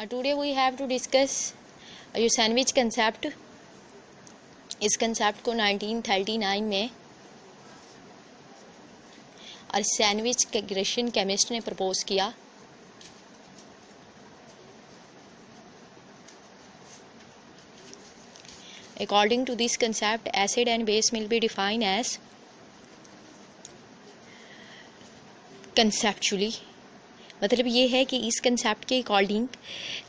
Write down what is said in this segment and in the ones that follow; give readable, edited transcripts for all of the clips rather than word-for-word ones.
Today we have to discuss ये sandwich concept. इस concept को 1939 में और सैंडविच ग्रेशन केमिस्ट ने प्रपोज किया। According to this concept, acid and base will be defined as conceptually, मतलब ये है कि इस कंसेप्ट के अकॉर्डिंग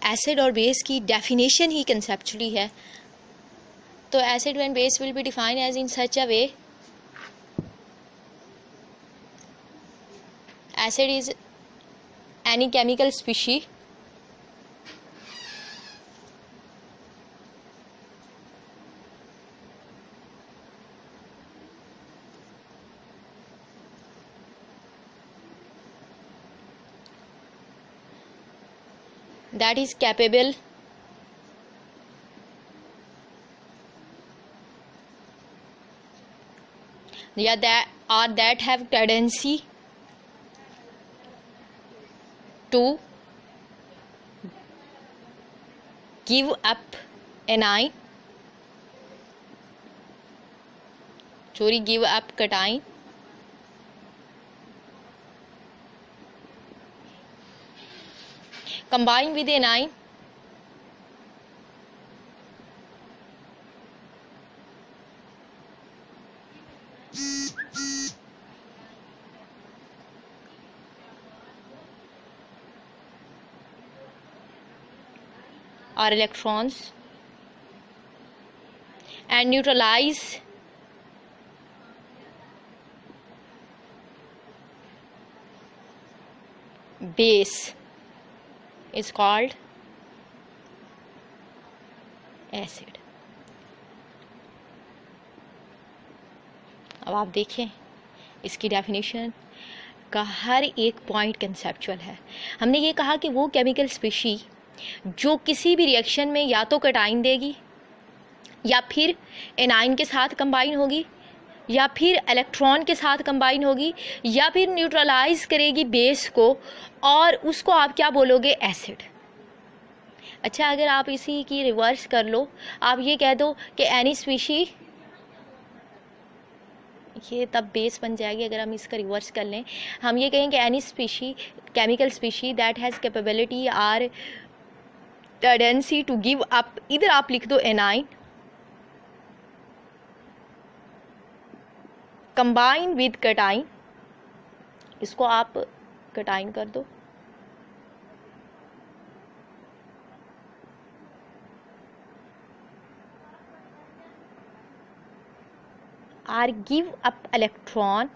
एसिड और बेस की डेफिनेशन ही कंसेप्चुअली है। तो acid and base will be define as in such a way, acid is any chemical species that is capable that have tendency to give up anion, give up cation, combine with anion or electrons and neutralize base is called acid। अब आप देखें इसकी definition का हर एक point conceptual है। हमने ये कहा कि वो केमिकल स्पीशी जो किसी भी रिएक्शन में या तो कटाइन देगी या फिर एनाइन के साथ कंबाइन होगी या फिर इलेक्ट्रॉन के साथ कंबाइन होगी या फिर न्यूट्रलाइज करेगी बेस को, और उसको आप क्या बोलोगे? एसिड। अच्छा, अगर आप इसी की रिवर्स कर लो, आप ये कह दो कि एनी स्पीशी, ये तब बेस बन जाएगी अगर हम इसका रिवर्स कर लें। हम ये कहेंगे any species, chemical species that has capability or tendency to give up, इधर आप लिख दो एनाइन, कंबाइन विद कटाइन, इसको आप कटाइन कर दो, आर गिव अप इलेक्ट्रॉन,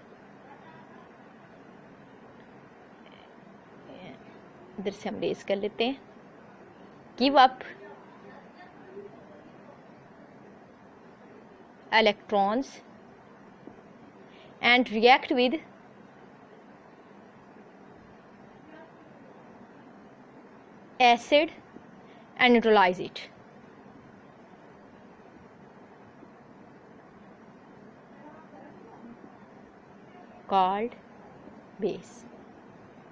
इधर से हम रेज कर लेते हैं, give up electrons and react with acid and neutralize it, called base।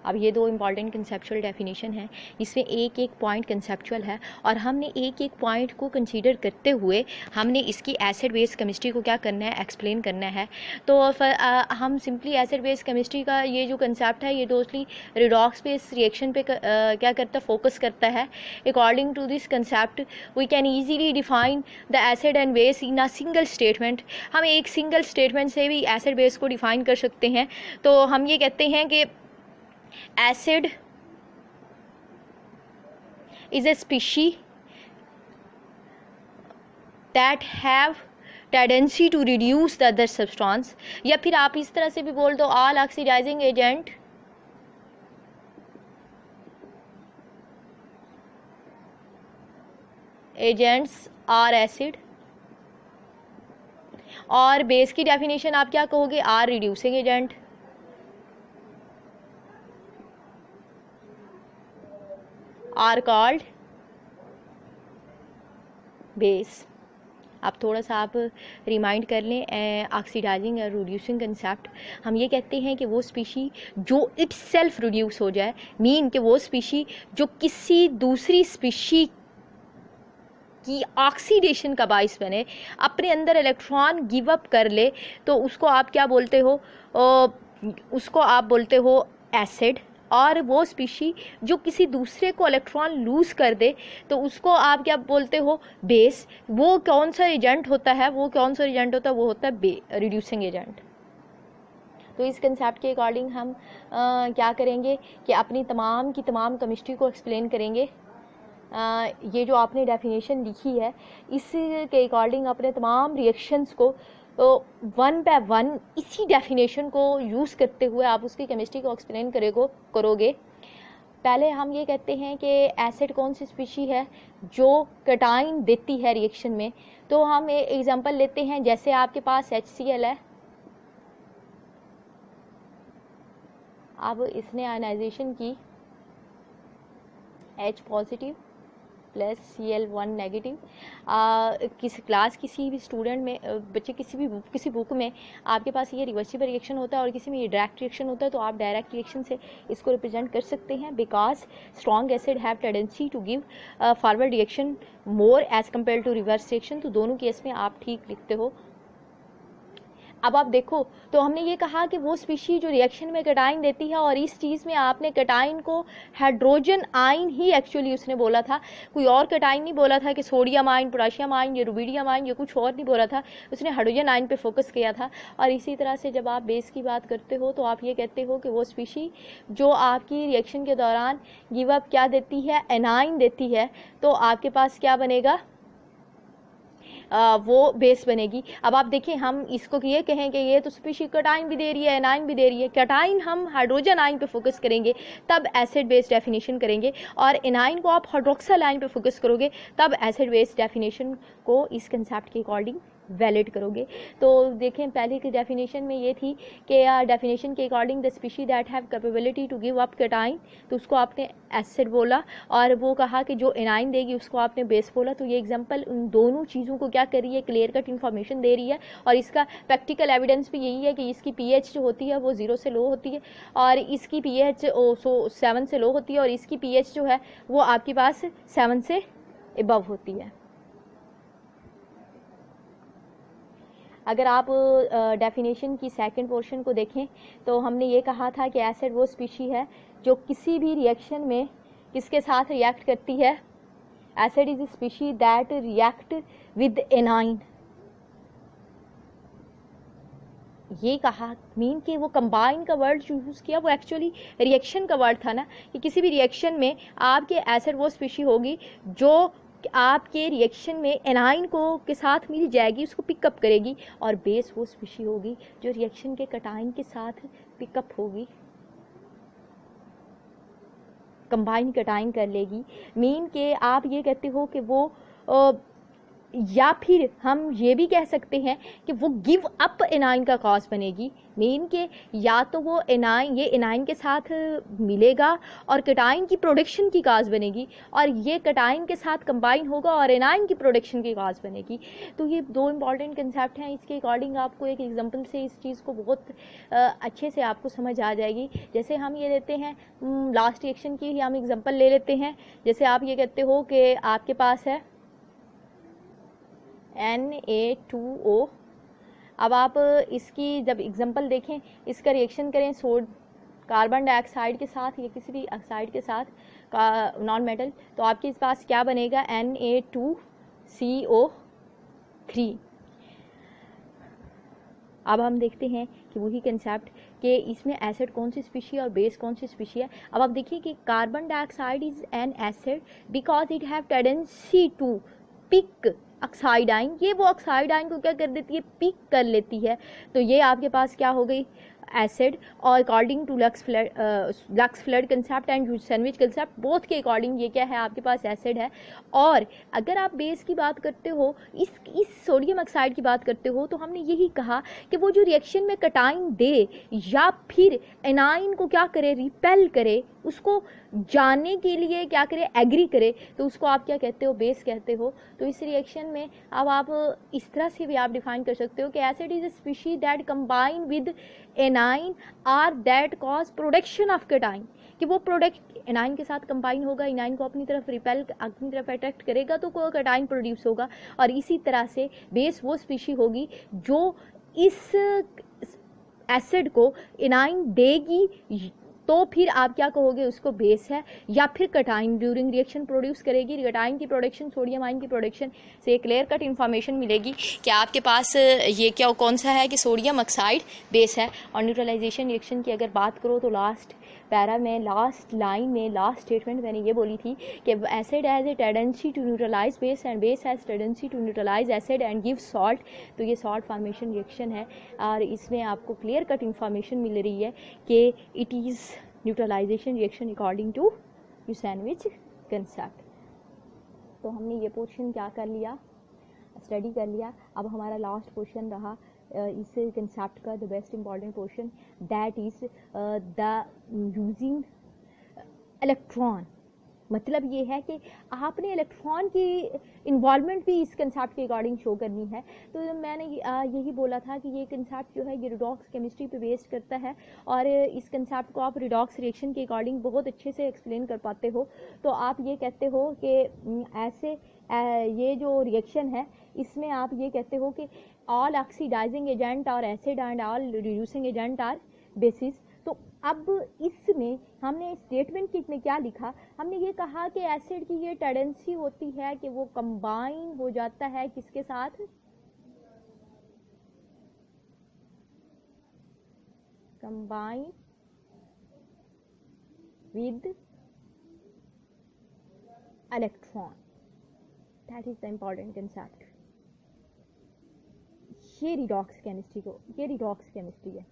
अब ये दो इम्पॉर्टेंट कंसेप्चुअल डेफिनेशन है, इसमें एक एक पॉइंट कंसेप्चुअल है और हमने एक एक पॉइंट को कंसीडर करते हुए हमने इसकी एसिड बेस केमिस्ट्री को क्या करना है? एक्सप्लेन करना है। तो हम सिंपली एसिड बेस केमिस्ट्री का ये जो कंसेप्ट है ये दोस्तली रिडॉक्स बेस रिएक्शन पे क्या करता है? फोकस करता है। According to this concept we can easily define the acid and base in a single statement. हम एक सिंगल स्टेटमेंट से भी एसिड बेस को डिफाइन कर सकते हैं। तो हम ये कहते हैं कि acid is a species that have tendency to reduce the other substance, या फिर आप इस तरह से भी बोल दो all oxidizing agents are acid, और बेस की डेफिनेशन आप क्या कहोगे? Are reducing agent, are called base। आप थोड़ा सा आप रिमाइंड कर लें ऑक्सीडाइजिंग या रिड्यूसिंग कंसेप्ट। हम ये कहते हैं कि वो स्पीशी जो इट सेल्फ रिड्यूस हो जाए, मीन कि वो स्पीशी जो किसी दूसरी स्पीशी की ऑक्सीडेशन का बाइस बने, अपने अंदर इलेक्ट्रॉन गिव अप कर ले, तो उसको आप क्या बोलते हो, उसको आप बोलते हो एसिड। और वो स्पीशी जो किसी दूसरे को इलेक्ट्रॉन लूज़ कर दे तो उसको आप क्या बोलते हो, बेस। वो कौन सा एजेंट होता है, वो होता है रिड्यूसिंग एजेंट। तो इस कंसेप्ट के अकॉर्डिंग हम क्या करेंगे कि अपनी तमाम की तमाम केमिस्ट्री को एक्सप्लेन करेंगे। ये जो आपने डेफिनेशन लिखी है इसके अकॉर्डिंग अपने तमाम रिएक्शंस को वन बाय वन इसी डेफिनेशन को यूज़ करते हुए आप उसकी केमिस्ट्री को एक्सप्लेन करोगे। पहले हम ये कहते हैं कि एसिड कौन सी स्पीशी है जो कटाइन देती है रिएक्शन में। तो हम एग्जांपल लेते हैं, जैसे आपके पास HCl है, अब इसने आयनाइजेशन की H positive plus Cl1 negative. किसी भी स्टूडेंट में बच्चे किसी बुक में आपके पास ये रिवर्सिबल रिएक्शन होता है और किसी में ये डायरेक्ट रिएक्शन होता है, तो आप डायरेक्ट रिएक्शन से इसको रिप्रेजेंट कर सकते हैं। Because strong acid have tendency to give forward reaction more as compare to reverse reaction. तो दोनों केस में आप ठीक लिखते हो। अब आप देखो, तो हमने ये कहा कि वो स्पीशी जो रिएक्शन में कटाइन देती है, और इस चीज़ में आपने कटाइन को हाइड्रोजन आयन ही एक्चुअली उसने बोला था, कोई और कटाइन नहीं बोला था कि सोडियम आयन, पोटेशियम आयन या रुबिडियम आयन या कुछ और नहीं बोला था, उसने हाइड्रोजन आयन पे फोकस किया था। और इसी तरह से जब आप बेस की बात करते हो तो आप ये कहते हो कि वो स्पीशी जो आपकी रिएक्शन के दौरान गिव अप क्या देती है, एनाइन देती है, तो आपके पास क्या बनेगा, वो बेस बनेगी। अब आप देखें, हम इसको ये कहें कि ये तो स्पीशी कटाइन भी दे रही है, एनाइन भी दे रही है। कटाइन हम हाइड्रोजन आयन पे फोकस करेंगे तब एसिड बेस डेफिनेशन करेंगे, और एनाइन को आप हाइड्रोक्सिल आयन पे फोकस करोगे तब एसिड बेस डेफिनेशन को इस कंसेप्ट के अकॉर्डिंग वैलिड करोगे। तो देखें, पहले की डेफिनेशन में ये थी कि डेफिनेशन के according the species that have capability to give up cation, तो उसको आपने एसिड बोला, और वो कहा कि जो एनाइन देगी उसको आपने बेस बोला। तो ये एग्जांपल उन दोनों चीज़ों को क्या कर रही है, क्लियर कट इन्फॉर्मेशन दे रही है। और इसका प्रैक्टिकल एविडेंस भी यही है कि इसकी pH जो होती है वो 0 से लो होती है, और इसकी pH 7 से लो होती है, और इसकी pH जो है वो आपके पास 7 से एबव होती है। अगर आप डेफिनेशन की सेकंड पोर्शन को देखें तो हमने ये कहा था कि एसिड वो स्पीशी है जो किसी भी रिएक्शन में किसके साथ रिएक्ट करती है, acid is species that react with A9. ये कहा मीन कि वो कंबाइन का वर्ड यूज़ किया, वो एक्चुअली रिएक्शन का वर्ड था ना, कि किसी भी रिएक्शन में आपके एसिड वो स्पीशी होगी जो आपके रिएक्शन में एनाइन को के साथ मिल जाएगी, उसको पिकअप करेगी, और बेस वो स्पीशी होगी जो रिएक्शन के कटाइन के साथ पिकअप होगी, कंबाइन कटाइन कर लेगी। मीन के आप ये कहते हो कि वो या फिर हम ये भी कह सकते हैं कि वो गिव अप एनाइन का कॉज बनेगी। मीन के या तो वो ये एनाइन के साथ मिलेगा और कटाइन की प्रोडक्शन की काज बनेगी, और ये कटाइन के साथ कंबाइन होगा और एनाइन की प्रोडक्शन की काज बनेगी। तो ये दो इंपॉर्टेंट कंसेप्ट हैं। इसके अकॉर्डिंग आपको एक एग्जांपल से इस चीज़ को बहुत अच्छे से आपको समझ आ जाएगी। जैसे हम ये लेते हैं लास्ट रिएक्शन की ही हम एग्जांपल ले लेते हैं। जैसे आप ये कहते हो कि आपके पास है Na2O। अब आप इसकी जब एग्जांपल देखें, इसका रिएक्शन करें कार्बन डाइऑक्साइड के साथ या किसी भी ऑक्साइड के साथ का नॉन मेटल, तो आपके पास क्या बनेगा, Na2CO3। अब हम देखते हैं कि वही कंसेप्ट कि इसमें एसिड कौन सी स्पीशी और बेस कौन सी स्पीशी है। अब आप देखिए कि carbon dioxide is an acid because it have tendency to pick oxide ion. ये वो ऑक्साइड आयन को क्या कर देती है, पिक कर लेती है। तो ये आपके पास क्या हो गई, एसिड। और according to Lux Flood concept and Usanovich concept, both के अकॉर्डिंग ये क्या है, आपके पास एसिड है। और अगर आप बेस की बात करते हो, इस सोडियम ऑक्साइड की बात करते हो, तो हमने यही कहा कि वो जो रिएक्शन में कटाइन दे या फिर एनाइन को क्या करे, रिपेल करे, उसको जानने के लिए क्या करे, एग्री करे, तो उसको आप क्या कहते हो, बेस कहते हो। तो इस रिएक्शन में अब आप इस तरह से भी आप डिफाइन कर सकते हो कि acid is a species that combine with anion or that cause production of cation, कि वो प्रोडक्ट एनाइन के साथ कंबाइन होगा, एनाइन को अपनी तरफ रिपेल, अपनी तरफ अट्रैक्ट करेगा तो कोई कैटाइन प्रोड्यूस होगा। और इसी तरह से बेस वो स्पीशी होगी जो इस एसिड को एनाइन देगी, तो फिर आप क्या कहोगे, उसको बेस है। या फिर कैटाइन ड्यूरिंग रिएक्शन प्रोड्यूस करेगी, कैटाइन की प्रोडक्शन, सोडियम आयन की प्रोडक्शन से क्लियर कट इन्फॉर्मेशन मिलेगी कि आपके पास ये क्या कौन सा है, कि सोडियम ऑक्साइड बेस है। और न्यूट्रलाइजेशन रिएक्शन की अगर बात करो तो लास्ट पैरा में, लास्ट लाइन में, लास्ट स्टेटमेंट मैंने ये बोली थी कि acid has a tendency to neutralize base and base has tendency to neutralize acid and give salt. तो ये सॉल्ट फॉर्मेशन रिएक्शन है और इसमें आपको क्लियर कट इन्फॉर्मेशन मिल रही है कि it is neutralisation reaction according to Usanovich concept. तो हमने ये पोर्शन क्या कर लिया, स्टडी कर लिया। अब हमारा लास्ट पोर्शन रहा इस कंसेप्ट का the best important portion, that is the using electron. मतलब ये है कि आपने इलेक्ट्रॉन की इन्वॉल्वमेंट भी इस कंसेप्ट के अकॉर्डिंग शो करनी है। तो मैंने यही बोला था कि ये कंसेप्ट जो है ये रिडॉक्स केमिस्ट्री पे बेस्ड करता है और इस कंसेप्ट को आप रिडॉक्स रिएक्शन के अकॉर्डिंग बहुत अच्छे से एक्सप्लेन कर पाते हो। तो आप ये कहते हो कि ऐसे ये जो रिएक्शन है इसमें आप ये कहते हो कि ऑल ऑक्सीडाइजिंग एजेंट और acid and all reducing agent are bases. तो अब इसमें हमने स्टेटमेंट में क्या लिखा, हमने ये कहा कि एसिड की ये टेंडेंसी होती है कि वो कंबाइन हो जाता है किसके साथ, combine with electron. That is the important concept. ये रिडॉक्स केमिस्ट्री को, ये रिडॉक्स केमिस्ट्री है।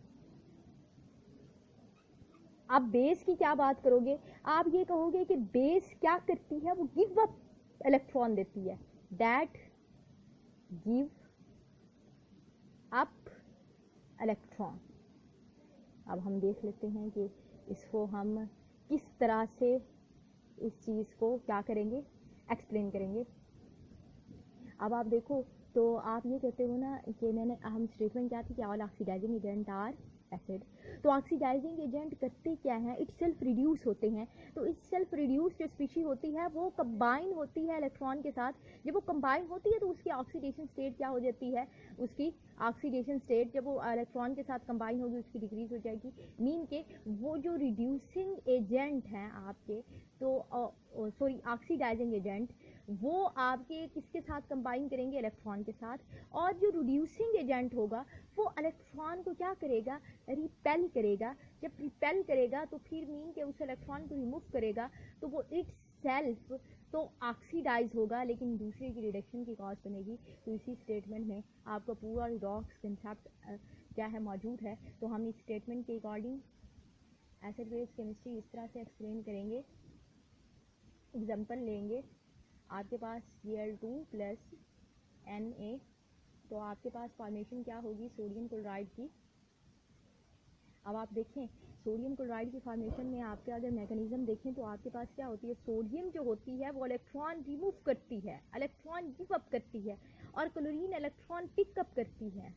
आप बेस की क्या बात करोगे, आप ये कहोगे कि बेस क्या करती है, वो गिव अप इलेक्ट्रॉन देती है, दैट गिव अप इलेक्ट्रॉन। अब हम देख लेते हैं कि इसको हम किस तरह से इस चीज़ को क्या करेंगे, एक्सप्लेन करेंगे। अब आप देखो तो आप ये कहते हो ना कि मैंने हम स्टेटमेंट क्या थी कि all oxidising agent are acid. तो ऑक्सीडाइजिंग एजेंट करते क्या हैं, इट सेल्फ रिड्यूस होते हैं। तो इस सेल्फ रिड्यूस जो स्पीशी होती है वो कंबाइन होती है इलेक्ट्रॉन के साथ। जब वो कंबाइन होती है तो उसकी ऑक्सीडेशन स्टेट क्या हो जाती है, उसकी ऑक्सीडेशन स्टेट जब वो इलेक्ट्रॉन के साथ कंबाइन होगी उसकी डिक्रीज हो जाएगी। मीन के वो जो रिड्यूसिंग एजेंट हैं आपके, तो सॉरी ऑक्सीडाइजिंग एजेंट, वो आपके किसके साथ कंबाइन करेंगे, इलेक्ट्रॉन के साथ। और जो रिड्यूसिंग एजेंट होगा वो इलेक्ट्रॉन को क्या करेगा, रिपेल करेगा। जब रिपेल करेगा तो फिर मीन के उस इलेक्ट्रॉन को रिमूव करेगा तो वो इट सेल्फ तो ऑक्सीडाइज होगा, लेकिन दूसरे की रिडक्शन की कॉज बनेगी। तो इसी स्टेटमेंट में आपका पूरा रिडॉक्स कंसेप्ट क्या है मौजूद है। तो हम इस स्टेटमेंट के अकॉर्डिंग एसिड बेस केमिस्ट्री इस तरह से एक्सप्लेन करेंगे। एग्जाम्पल लेंगे, आपके पास Cl2 प्लस Na, तो आपके पास फॉर्मेशन क्या होगी, सोडियम क्लोराइड की। अब आप देखें सोडियम क्लोराइड की फॉर्मेशन में आपके अगर मैकेनिज्म देखें तो आपके पास क्या होती है, सोडियम जो होती है वो इलेक्ट्रॉन रिमूव करती है, इलेक्ट्रॉन गिव अप करती है, और क्लोरीन इलेक्ट्रॉन पिक अप करती है।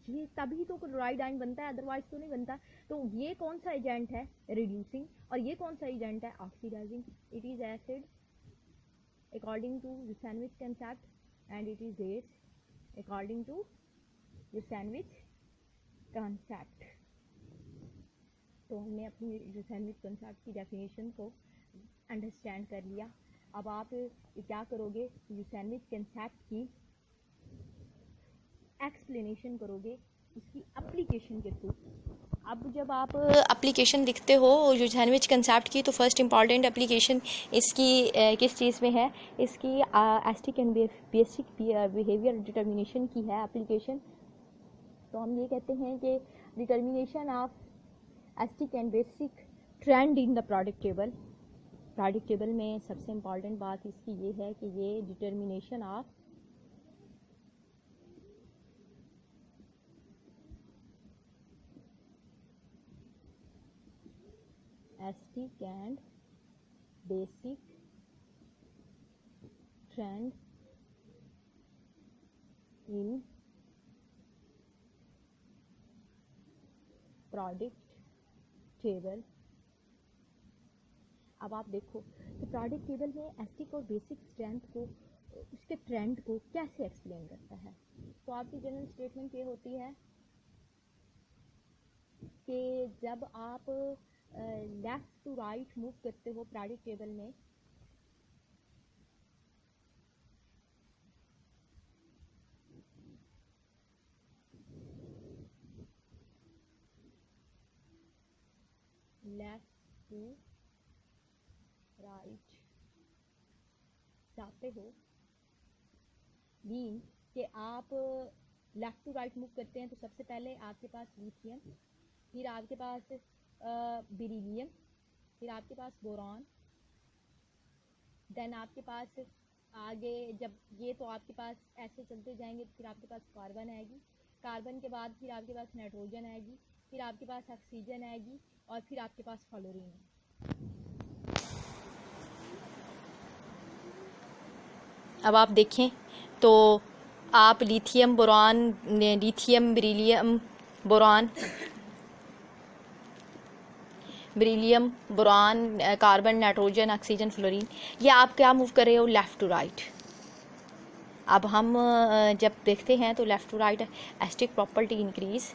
ये तभी तो क्लोराइड आयन बनता है, अदरवाइज तो नहीं बनता। तो ये कौन सा एजेंट है, रिड्यूसिंग, और ये कौन सा एजेंट है, oxidising. It is acid according to the sandwich concept and it is base according to the sandwich concept। तो हमने अपनी जो सैंडविच कंसेप्ट की डेफिनेशन को अंडरस्टैंड कर लिया। अब आप क्या करोगे, जो सैंडविच कंसेप्ट की एक्सप्लेनेशन करोगे उसकी एप्लीकेशन के थ्रू। अब जब आप एप्लीकेशन लिखते हो जो सैंडविच कंसेप्ट की, तो फर्स्ट इंपॉर्टेंट एप्लीकेशन इसकी किस चीज़ में है, इसकी asterisk and basic behaviour determination की है एप्लीकेशन। तो हम ये कहते हैं कि determination of asterisk and basic trend in the product table. Product table में सबसे इम्पॉर्टेंट बात इसकी ये है कि ये determination of asterisk and basic trend in product table. अब आप देखो कि प्रोडक्ट टेबल में एस्टिक और बेसिक स्ट्रेंथ को, उसके ट्रेंड को कैसे एक्सप्लेन करता है। तो आपकी जनरल स्टेटमेंट ये होती है कि जब आप लेफ्ट टू राइट मूव करते हो प्रोडक्ट टेबल में, लेफ्ट टू राइट जाते हो, मीन कि आप लेफ्ट टू राइट मूव करते हैं तो सबसे पहले आपके पास लिथियम, फिर आपके पास बेरिलियम, फिर आपके पास बोरॉन, देन आपके पास आगे जब ये तो आपके पास ऐसे चलते जाएंगे तो फिर आपके पास कार्बन आएगी, कार्बन के बाद फिर आपके पास नाइट्रोजन आएगी, फिर आपके पास ऑक्सीजन आएगी और फिर आपके पास फ्लोरीन है। अब आप देखें तो आप lithium boron, lithium beryllium boron, beryllium boron, carbon, nitrogen, oxygen, fluorine, ये आप क्या मूव कर रहे हो, लेफ़्ट टू राइट। अब हम जब देखते हैं तो left to right acidic property increase,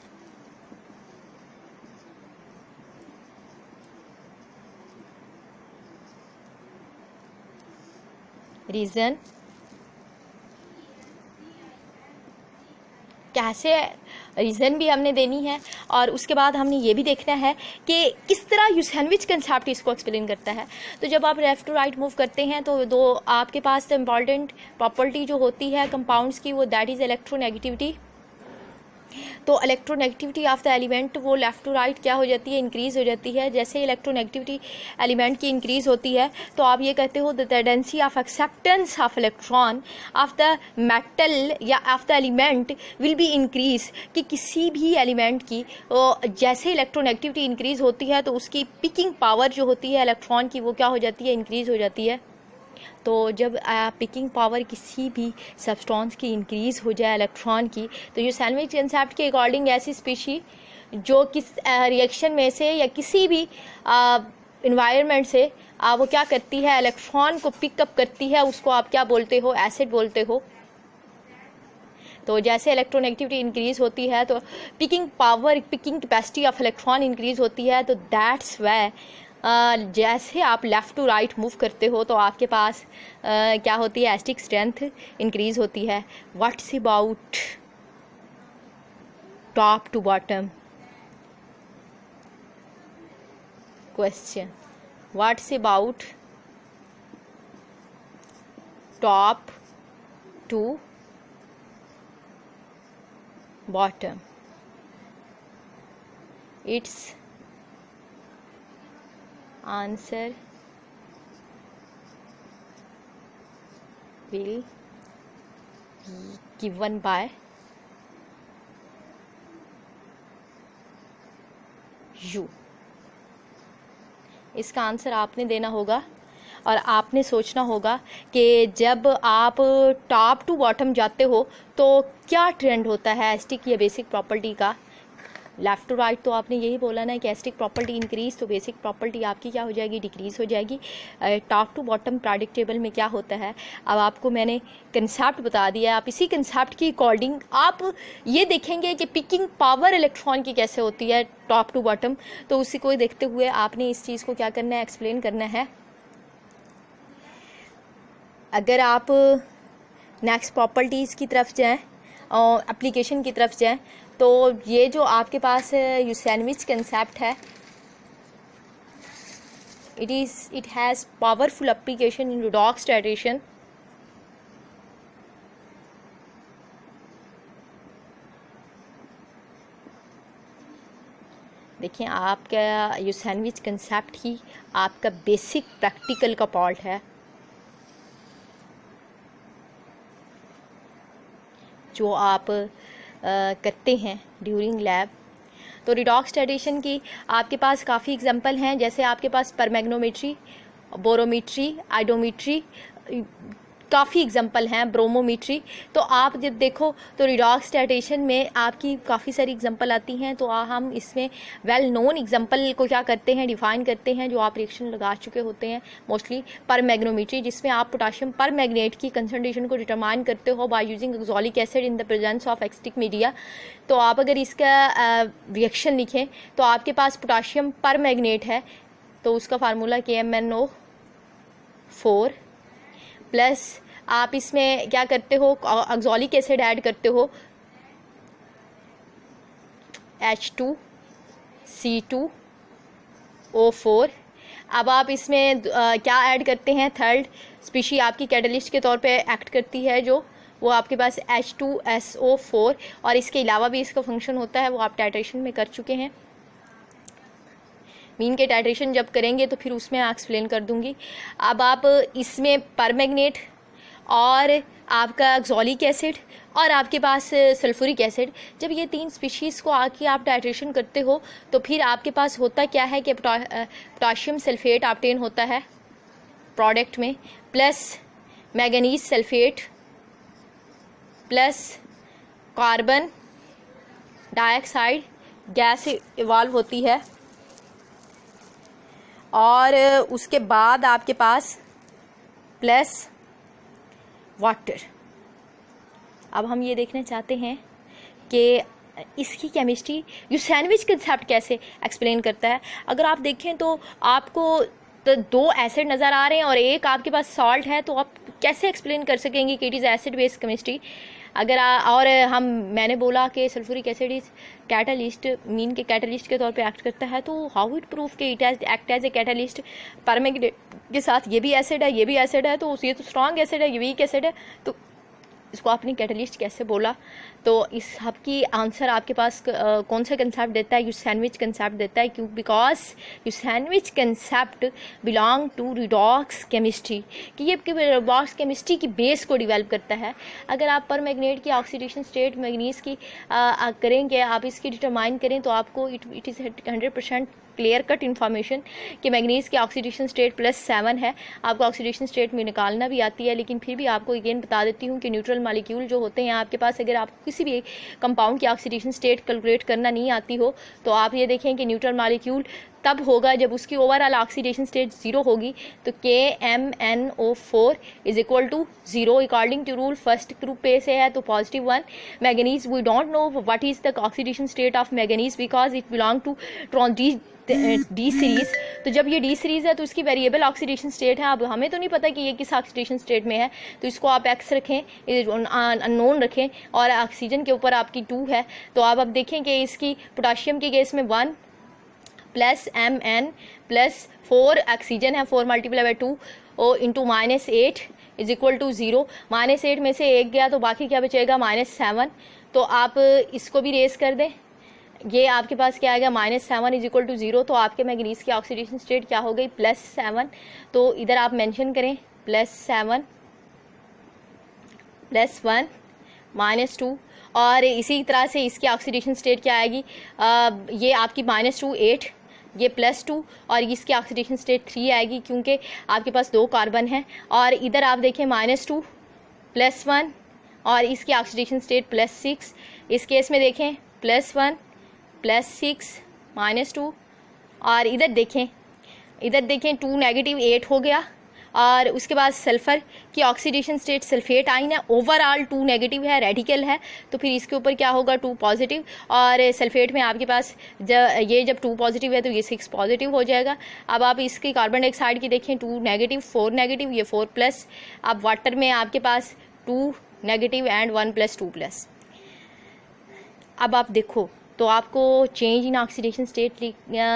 reason कैसे, रीज़न भी हमने देनी है और उसके बाद हमने ये भी देखना है कि किस तरह यूसेनविच कंसेप्ट इसको एक्सप्लेन करता है। तो जब आप लेफ्ट टू राइट मूव करते हैं तो दो आपके पास इम्पॉर्टेंट प्रॉपर्टी जो होती है कंपाउंड्स की, वो दैट इज़ इलेक्ट्रोनेगेटिविटी। तो इलेक्ट्रोनेगेटिविटी ऑफ द एलिमेंट वो लेफ़्ट टू राइट क्या हो जाती है, इंक्रीज़ हो जाती है। जैसे इलेक्ट्रोनेगेटिविटी एलिमेंट की इंक्रीज़ होती है तो आप ये कहते हो the tendency of acceptance of electron of the metal या of the element will be increase, कि किसी भी एलिमेंट की जैसे इलेक्ट्रोनेगेटिविटी इंक्रीज़ होती है तो उसकी पिकिंग पावर जो होती है इलेक्ट्रॉन की वो क्या हो जाती है, इंक्रीज़ हो जाती है। तो जब पिकिंग पावर किसी भी सब्सटेंस की इंक्रीज़ हो जाए इलेक्ट्रॉन की, तो ये सैंडविच कंसेप्ट के अकॉर्डिंग ऐसी स्पीशी जो किस रिएक्शन में से या किसी भी इन्वायरमेंट से वो क्या करती है, इलेक्ट्रॉन को पिकअप करती है, उसको आप क्या बोलते हो, एसिड बोलते हो। तो जैसे इलेक्ट्रोनेगेटिविटी इंक्रीज़ होती है तो picking power, picking capacity of electron increase होती है। तो दैट्स वाई जैसे आप लेफ़्ट टू राइट मूव करते हो तो आपके पास क्या होती है, एस्टिक स्ट्रेंथ इंक्रीज़ होती है। What's about top to bottom question, what's about top to bottom, its answer will be given by you। इसका आंसर आपने देना होगा और आपने सोचना होगा कि जब आप टॉप टू बॉटम जाते हो तो क्या ट्रेंड होता है एस्टिक या बेसिक प्रॉपर्टी का। लेफ़्ट टू राइट तो आपने यही बोला ना कि एस्टिक प्रॉपर्टी इंक्रीज, तो बेसिक प्रॉपर्टी आपकी क्या हो जाएगी, डिक्रीज हो जाएगी। Top to bottom product table में क्या होता है, अब आपको मैंने कंसेप्ट बता दिया। आप इसी कंसेप्ट की अकॉर्डिंग आप ये देखेंगे कि पिकिंग पावर इलेक्ट्रॉन की कैसे होती है टॉप टू बॉटम। तो उसी को देखते हुए आपने इस चीज़ को क्या करना है, एक्सप्लेन करना है। अगर आप नेक्स्ट प्रॉपर्टीज़ की तरफ जाएं और एप्लीकेशन की तरफ जाएं तो ये जो आपके पास यूसेनविच कंसेप्ट है, it has powerful application in redox titration। देखिए आपका यूसेनविच कंसेप्ट ही आपका बेसिक प्रैक्टिकल का पार्ट है जो आप करते हैं ड्यूरिंग लैब। तो रिडॉक्स टाइट्रेशन की आपके पास काफ़ी एग्जांपल हैं, जैसे आपके पास परमैग्नोमेट्री, बोरोमीट्री, आइडोमीट्री, काफ़ी एग्जांपल हैं, ब्रोमोमीट्री। तो आप जब देखो तो रिडॉक्स टाइट्रेशन में आपकी काफ़ी सारी एग्जांपल आती हैं। तो हम इसमें वेल नोन एग्जांपल को क्या करते हैं, डिफाइन करते हैं, जो आप रिएक्शन लगा चुके होते हैं मोस्टली। परमैग्नोमेट्री, जिसमें आप पोटाशियम परमैंगनेट की कंसंट्रेशन को डिटरमाइन करते हो by using oxalic acid in the presence of acetic media. तो आप अगर इसका रिएक्शन लिखें तो आपके पास पोटाशियम परमैंगनेट है, तो उसका फार्मूला KMnO4 प्लस आप इसमें क्या करते हो, एक्सोलिक एसिड ऐड करते हो, H2C2O4। अब आप इसमें क्या ऐड करते हैं, थर्ड स्पीशी आपकी कैटलिस्ट के तौर पे एक्ट करती है, जो वो आपके पास H2SO4, और इसके अलावा भी इसका फंक्शन होता है, वो आप टाइट्रेशन में कर चुके हैं। मीन के टाइट्रेशन जब करेंगे तो फिर उसमें एक्सप्लेन कर दूंगी। अब आप इसमें परमैंगनेट और आपका एक्सोलिक एसिड और आपके पास सल्फ्यूरिक एसिड, जब ये तीन स्पीशीज़ को आके आप टाइट्रेशन करते हो तो फिर आपके पास होता क्या है कि पोटाशियम सल्फेट ऑब्टेन होता है प्रोडक्ट में, plus manganese sulphate plus carbon dioxide gas evolve होती है, और उसके बाद आपके पास प्लस वाटर। अब हम ये देखना चाहते हैं कि इसकी केमिस्ट्री यूसेनविच कंसेप्ट कैसे एक्सप्लेन करता है। अगर आप देखें तो आपको तो दो एसिड नज़र आ रहे हैं और एक आपके पास सॉल्ट है, तो आप कैसे एक्सप्लेन कर सकेंगे कि it is acid based chemistry. अगर और मैंने बोला कि sulphuric acid is catalyst, mean के कैटलिस्ट के तौर पे एक्ट करता है, तो हाउ इट प्रूफ कि it act as a catalyst. Permanganate के साथ ये भी एसिड है, ये भी एसिड है, तो ये तो स्ट्रॉन्ग एसिड है, ये वीक एसिड है, तो इसको आपने कैटलिस्ट कैसे बोला। तो इस सब की आंसर आपके पास कौन सा कंसेप्ट देता है, यूसेनविच कंसेप्ट देता है। क्यों? Because Usanovich concept belong to redox chemistry, कि ये रिडॉक्स केमिस्ट्री की बेस को डिवेल्प करता है। अगर आप परमैंगनेट की ऑक्सीडेशन स्टेट मैंगनीज की करेंगे, आप इसकी डिटरमाइन करें, तो आपको it is 100% clear cut information कि मैंगनीज की ऑक्सीडेशन स्टेट +7 है। आपको ऑक्सीडेशन स्टेट में निकालना भी आती है, लेकिन फिर भी आपको अगेन बता देती हूँ कि न्यूट्रल मॉलिक्यूल जो होते हैं आपके पास, अगर आपको किसी भी कंपाउंड की ऑक्सीडेशन स्टेट कैलकुलेट करना नहीं आती हो, तो आप ये देखें कि न्यूट्रल मॉलिक्यूल तब होगा जब उसकी ओवरऑल ऑक्सीडेशन स्टेट 0 होगी। तो KMnO4 is equal to 0 according to rule. First group पे से है तो +1। Manganese we don't know what is the oxidation state of manganese because it belong to D series. तो जब ये डी सीरीज है तो इसकी वेरिएबल ऑक्सीडेशन स्टेट है। अब हमें तो नहीं पता कि ये किस ऑक्सीडेशन स्टेट में है, तो इसको आप X रखें, अननोन रखें, और ऑक्सीजन के ऊपर आपकी 2 है। तो आप अब देखें कि इसकी पोटाशियम की केस में 1 प्लस Mn प्लस 4 ऑक्सीजन है, 4 × 2 इंटू -8 इज इक्वल टू 0। -8 में से 1 गया तो बाकी क्या बचेगा, -7। तो आप इसको भी रेस कर दें, ये आपके पास क्या आएगा, -7 इज इक्वल टू 0। तो आपके मैंगनीज की ऑक्सीडेशन स्टेट क्या हो गई, +7। तो इधर आप मेंशन करें +7 +1 -2, और इसी तरह से इसकी ऑक्सीडेशन स्टेट क्या आएगी, ये आपकी -2 8, ये +2, और इसकी ऑक्सीडेशन स्टेट 3 आएगी, क्योंकि आपके पास 2 कार्बन है। और इधर आप देखें -2 +1, और इसकी ऑक्सीडेशन स्टेट +6। इस केस में देखें +1 +6 -2, और इधर देखें 2 -8 हो गया। और उसके बाद सल्फ़र की ऑक्सीडेशन स्टेट सल्फेट आइन है, ओवरऑल 2 नेगेटिव है, रेडिकल है, तो फिर इसके ऊपर क्या होगा, 2 पॉजिटिव। और सल्फेट में आपके पास जब 2 पॉजिटिव है तो ये 6 पॉजिटिव हो जाएगा। अब आप इसकी कार्बन डाइऑक्साइड की देखें, 2 नेगेटिव 4 नेगेटिव, ये 4+। अब वाटर में आपके पास 2 नेगेटिव एंड 1 + 2+। अब आप देखो तो आपको चेंज इन ऑक्सीडेशन स्टेट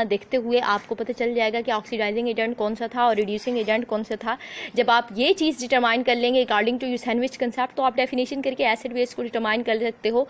देखते हुए आपको पता चल जाएगा कि ऑक्सीडाइजिंग एजेंट कौन सा था और रिड्यूसिंग एजेंट कौन सा था। जब आप ये चीज़ डिटरमाइन कर लेंगे अकॉर्डिंग टू यूसेनविच कंसेप्ट, तो आप डेफिनेशन करके एसिड बेस को डिटरमाइन कर सकते हो।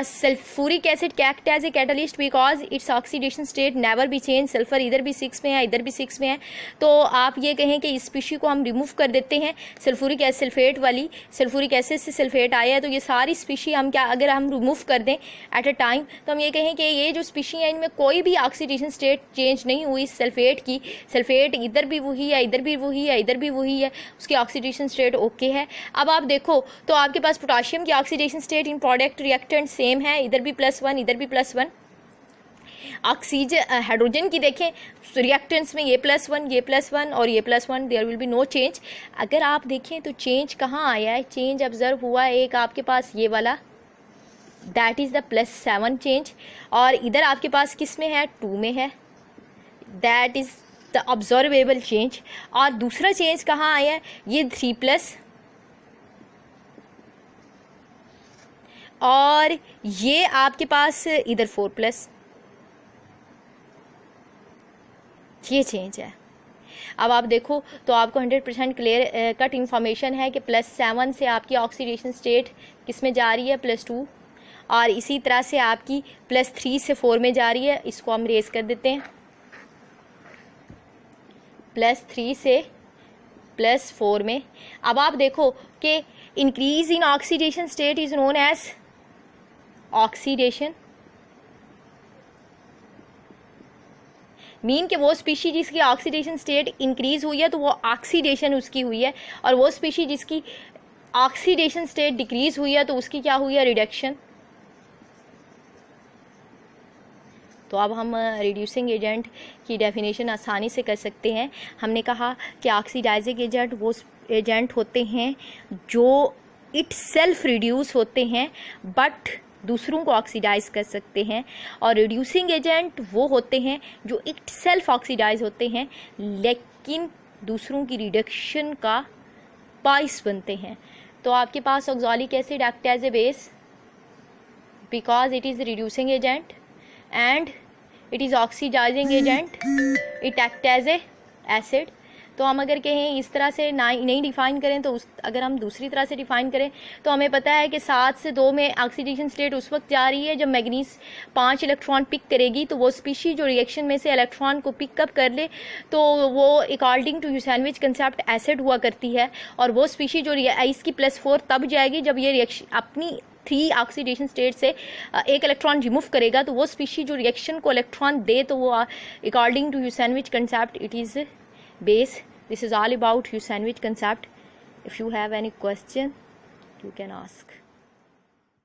Sulphuric acid act as a catalyst because its oxidation state never be change. Sulphur इधर भी 6 में है, इधर भी 6 में है, तो आप ये कहें कि इस स्पीशी को हम रिमूव कर देते हैं। सल्फ्यूरिक एसिड सल्फेट वाली, सल्फ्यूरिक एसिड से सल्फेट आया है, तो ये सारी स्पीशी हम क्या अगर हम रिमूव कर दें एट अ टाइम, तो हम ये कहें कि ये जो स्पीशी है इनमें कोई भी ऑक्सीडेशन स्टेट चेंज नहीं हुई सल्फेट की, सल्फेट इधर भी वही है, इधर भी वही है, इधर भी वही है, उसकी ऑक्सीडेशन स्टेट ओके है। अब आप देखो तो आपके पास पोटाशियम की oxidation state in product reactant same है, इधर भी +1 इधर भी +1। ऑक्सीजन हाइड्रोजन की देखें रिएक्टेंट्स में ये +1 ये +1 और ये +1, there will be no change. अगर आप देखें तो चेंज कहाँ आया है, चेंज ऑब्जर्व हुआ है एक आपके पास ये वाला, दैट इज़ द +7 चेंज, और इधर आपके पास किस में है 2 में है, that is the observable change. और दूसरा चेंज कहाँ आया है, ये 3+ और ये आपके पास इधर 4+, ये चेंज है। अब आप देखो तो आपको 100% क्लियर कट इन्फॉर्मेशन है कि +7 से आपकी ऑक्सीडेशन स्टेट किस में जा रही है, +2, और इसी तरह से आपकी +3 से 4 में जा रही है। इसको हम रेज कर देते हैं, +3 से +4 में। अब आप देखो कि increase in oxidation state is known as oxidation, mean कि वो स्पीशी जिसकी ऑक्सीडेशन स्टेट इंक्रीज हुई है तो वो ऑक्सीडेशन उसकी हुई है, और वो स्पीशी जिसकी ऑक्सीडेशन स्टेट डिक्रीज हुई है तो उसकी क्या हुई है, रिडक्शन। तो अब हम रिड्यूसिंग एजेंट की डेफिनेशन आसानी से कर सकते हैं। हमने कहा कि ऑक्सीडाइजिंग एजेंट वो एजेंट होते हैं जो इट सेल्फ रिड्यूस होते हैं बट दूसरों को ऑक्सीडाइज कर सकते हैं, और रिड्यूसिंग एजेंट वो होते हैं जो इट सेल्फ ऑक्सीडाइज होते हैं लेकिन दूसरों की रिडक्शन का बाइस बनते हैं। तो आपके पास oxalic acid act as a base because it is reducing agent and it is oxidising agent, it act as a acid. तो हम अगर कहें इस तरह से नहीं डिफ़ाइन करें तो अगर हम दूसरी तरह से डिफ़ाइन करें तो हमें पता है कि 7 से 2 में ऑक्सीडेशन स्टेट उस वक्त जा रही है जब मैग्नीज 5 इलेक्ट्रॉन पिक करेगी, तो वो स्पीशी जो रिएक्शन में से इलेक्ट्रॉन को पिकअप कर ले तो वो according to Usanovich concept acid हुआ करती है, और वो स्पीशी जो इसकी +4 तब जाएगी जब ये रिएक्शन अपनी 3 ऑक्सीडेशन स्टेट से एक इलेक्ट्रॉन रिमूव करेगा, तो वो स्पीशी जो रिएक्शन को इलेक्ट्रॉन दे तो वो according to Usanovich concept it is base. This is all about Sandwich concept. If you have any question, you can ask.